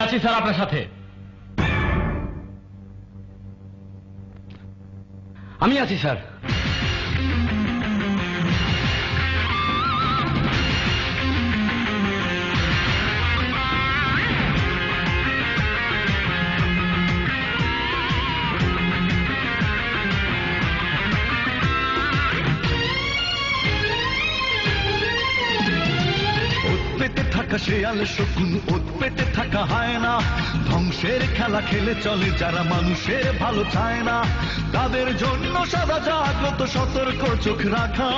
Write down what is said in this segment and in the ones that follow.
আছি স্যার আপনার সাথে। আমি আছি স্যার। পেতে থাকা শেয়াল শকুন, ওত পেতে থাকা হায়না, ধ্বংসের খেলা খেলে চলে যারা মানুষের ভালো চায় না, তাদের জন্য সদা জাগ্রত সতর্ক চোখ রাখা।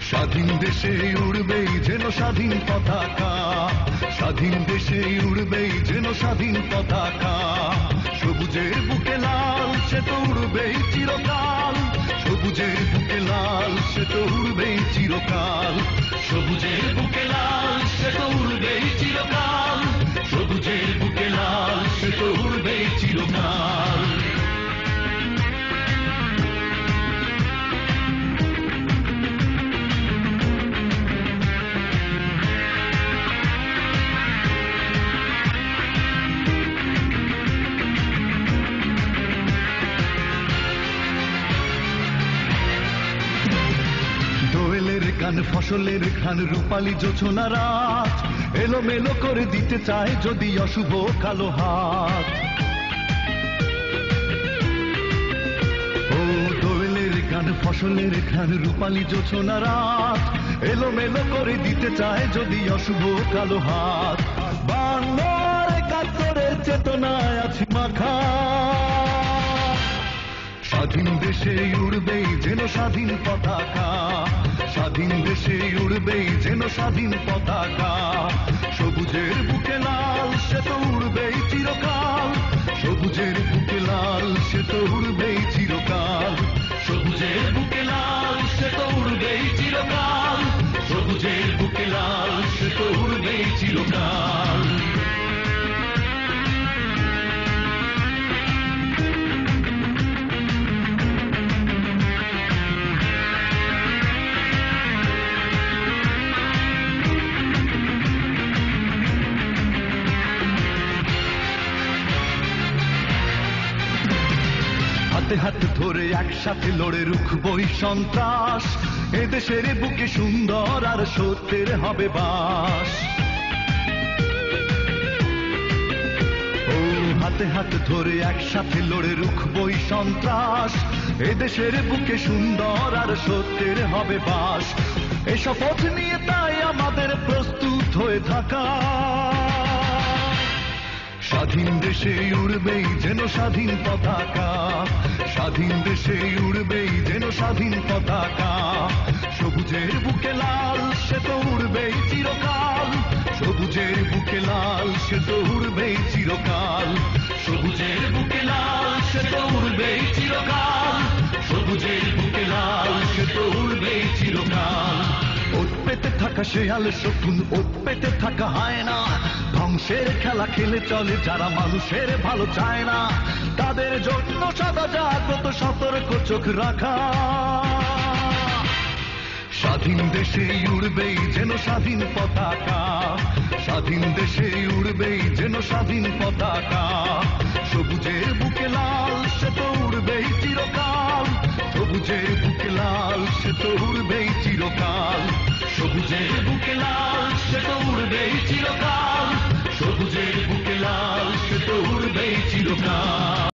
স্বাধীন দেশে উড়বেই যেন স্বাধীন পতাকা, স্বাধীন দেশে উড়বেই যেন স্বাধীন পতাকা। সবুজের বুকে লাল সে তো উড়বেই চিরকাল, সবুজের বুকে লাল সে তো উড়বেই চিরকাল, সবুজের বুকে লাল সে তো উড়বেই চিরকাল, সবুজের বুকে লাল সে তো উড়বেই চিরকাল। দোয়েলের গান ফসলের ঘ্রাণ রূপালী জোছনা রাত, এলোমেলো করে দিতে চায় যদি অশুভ কালো হাত। ও দোয়েলের গান ফসলের ঘ্রাণ রূপালী জোছনা রাত, এলোমেলো করে দিতে চায় যদি অশুভ কালো হাত। বাংলার একাত্তরের চেতনায় আছি মাখা, স্বাধীন দেশে উড়বেই যেন স্বাধীন পতাকা, স্বাধীন দেশে উড়বেই যেন স্বাধীন পতাকা। সবুজের বুকে লাল সে তো উড়বেই চিরকাল, সবুজের বুকে লাল সে তো উড়বেই চিরকাল, সবুজের বুকে লাল সে তো উড়বেই চিরকাল, সবুজের বুকে লাল সে তো উড়বেই চিরকাল। হাতে হাতে ধরে একসাথে লড়ে রুখবই সন্ত্রাস, এদেশের বুকে সুন্দর আর সত্যের হবে বাস। ও হাতে হাতে ধরে একসাথে লড়ে রুখবই সন্ত্রাস, এদেশের বুকে সুন্দর আর সত্যের হবে বাস। এই শপথ নিয়ে তাই আমাদের প্রস্তুত হয়ে থাকা, স্বাধীন দেশে উড়বেই যেন স্বাধীন পতাকা, স্বাধীন দেশে উড়বেই যেন স্বাধীন পতাকা। সবুজের বুকে লাল সে তো উড়বেই চিরকাল, সবুজের বুকে লাল সে তো উড়বেই চিরকাল, সবুজের বুকে লাল সে তো উড়বেই চিরকাল, সবুজের বুকে লাল সে তো উড়বেই চিরকাল। ওত পেতে থাকা শেয়াল শকুন, ওত পেতে থাকা হায়না, ধ্বংসের খেলা খেলে চলে যারা মানুষের ভালো চায় না, তাদের জন্য সদা জাগ্রত সতর্ক চোখ রাখা। স্বাধীন দেশে উড়বেই যেন স্বাধীন পতাকা, স্বাধীন দেশে উড়বেই যেন স্বাধীন পতাকা। সবুজের বুকে লাল সে তো উড়বেই চিরকাল, সবুজের বুকে লাল সে তো উড়বেই চিরকাল, সবুজের বুকে লাল সে তো উড়বেই চিরকাল, সবুজের বুকে লাল সে তো উড়বেই চিরকাল।